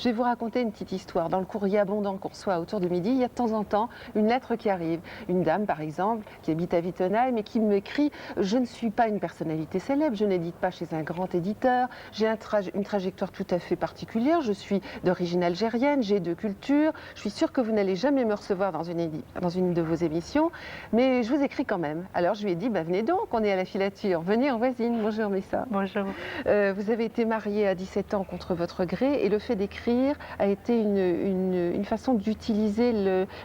Je vais vous raconter une petite histoire. Dans le courrier abondant qu'on reçoit autour de midi, il y a de temps en temps une lettre qui arrive. Une dame, par exemple, qui habite à Wittenheim et qui m'écrit « Je ne suis pas une personnalité célèbre, je n'édite pas chez un grand éditeur, j'ai une trajectoire tout à fait particulière, je suis d'origine algérienne, j'ai de culture, je suis sûre que vous n'allez jamais me recevoir dans une de vos émissions, mais je vous écris quand même. » Alors je lui ai dit « Venez donc, on est à la filature, venez en voisine. » Bonjour Messa. Bonjour. Vous avez été mariée à 17 ans contre votre gré et le fait d'écrire a été une façon d'utiliser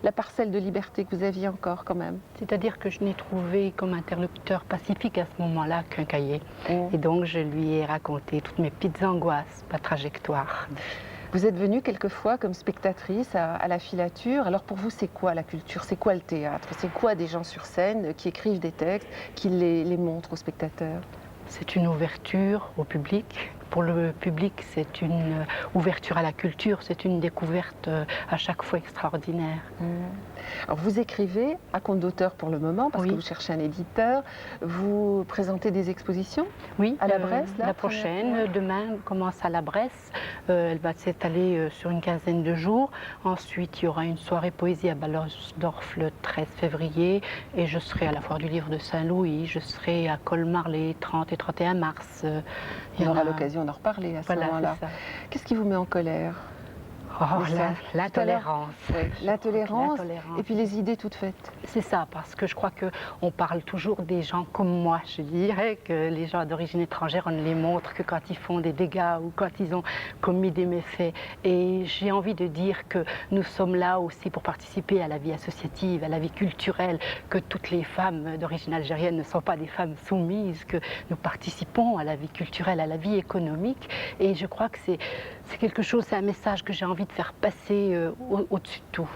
la parcelle de liberté que vous aviez encore quand même. C'est-à-dire que je n'ai trouvé comme interlocuteur pacifique à ce moment-là qu'un cahier. Mm. Et donc je lui ai raconté toutes mes petites angoisses, ma trajectoire. Vous êtes venue quelquefois comme spectatrice à la filature. Alors pour vous, c'est quoi la culture? C'est quoi le théâtre? C'est quoi des gens sur scène qui écrivent des textes, qui les montrent aux spectateurs? C'est une ouverture au public. Pour le public, c'est une ouverture à la culture, c'est une découverte à chaque fois extraordinaire. Alors vous écrivez à compte d'auteur pour le moment, parce Oui. que vous cherchez un éditeur. Vous présentez des expositions? Oui, À la Bresse, là, la première prochaine, fois. demain, commence à la Bresse. Elle va s'étaler sur une quinzaine de jours. Ensuite, il y aura une soirée poésie à Ballersdorf le 13 février. Et je serai à la Foire du Livre de Saint-Louis. Je serai à Colmar les 30 et 31 mars. Il y On en aura a- l'occasion d'en reparler à ce Voilà, moment-là. c'est ça. Qu'est-ce qui vous met en colère? Oh, Mais ça, la tout à l'heure. tolérance. Oui, Je la crois que la tolérance tolérance. et puis les idées toutes faites. C'est ça, parce que je crois qu'on parle toujours des gens comme moi. Je dirais que les gens d'origine étrangère, on ne les montre que quand ils font des dégâts ou quand ils ont commis des méfaits. Et j'ai envie de dire que nous sommes là aussi pour participer à la vie associative, à la vie culturelle, que toutes les femmes d'origine algérienne ne sont pas des femmes soumises, que nous participons à la vie culturelle, à la vie économique. Et je crois que c'est quelque chose, c'est un message que j'ai envie de faire passer au-dessus de tout.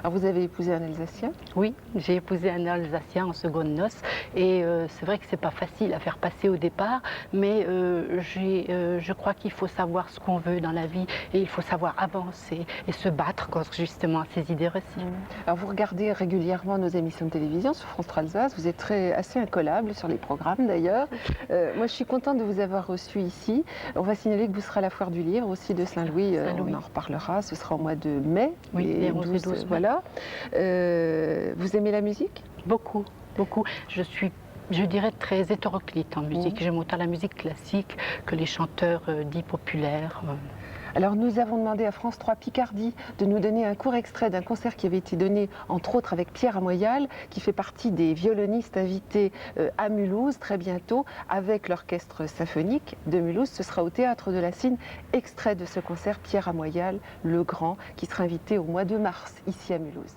Alors vous avez épousé un Alsacien? Oui, j'ai épousé un Alsacien en seconde noces et c'est vrai que c'est pas facile à faire passer au départ, mais je crois qu'il faut savoir ce qu'on veut dans la vie et il faut savoir avancer et se battre contre justement ces idées reçues. Alors vous regardez régulièrement nos émissions de télévision sur France 3 Alsace, vous êtes assez incollable sur les programmes d'ailleurs. Moi je suis contente de vous avoir reçu ici. On va signaler que vous serez à la Foire du Livre aussi de Saint-Louis, on en reparlera, ce sera au mois de mai. Oui, les 11 et 12 mai. Voilà. Vous aimez la musique? Beaucoup, beaucoup. Je dirais très hétéroclite en musique. J'aime autant la musique classique que les chanteurs dits populaires. Alors nous avons demandé à France 3 Picardie de nous donner un court extrait d'un concert qui avait été donné entre autres avec Pierre Amoyal, qui fait partie des violonistes invités à Mulhouse très bientôt avec l'orchestre symphonique de Mulhouse. Ce sera au Théâtre de la Cine, extrait de ce concert Pierre Amoyal, le grand, qui sera invité au mois de mars ici à Mulhouse.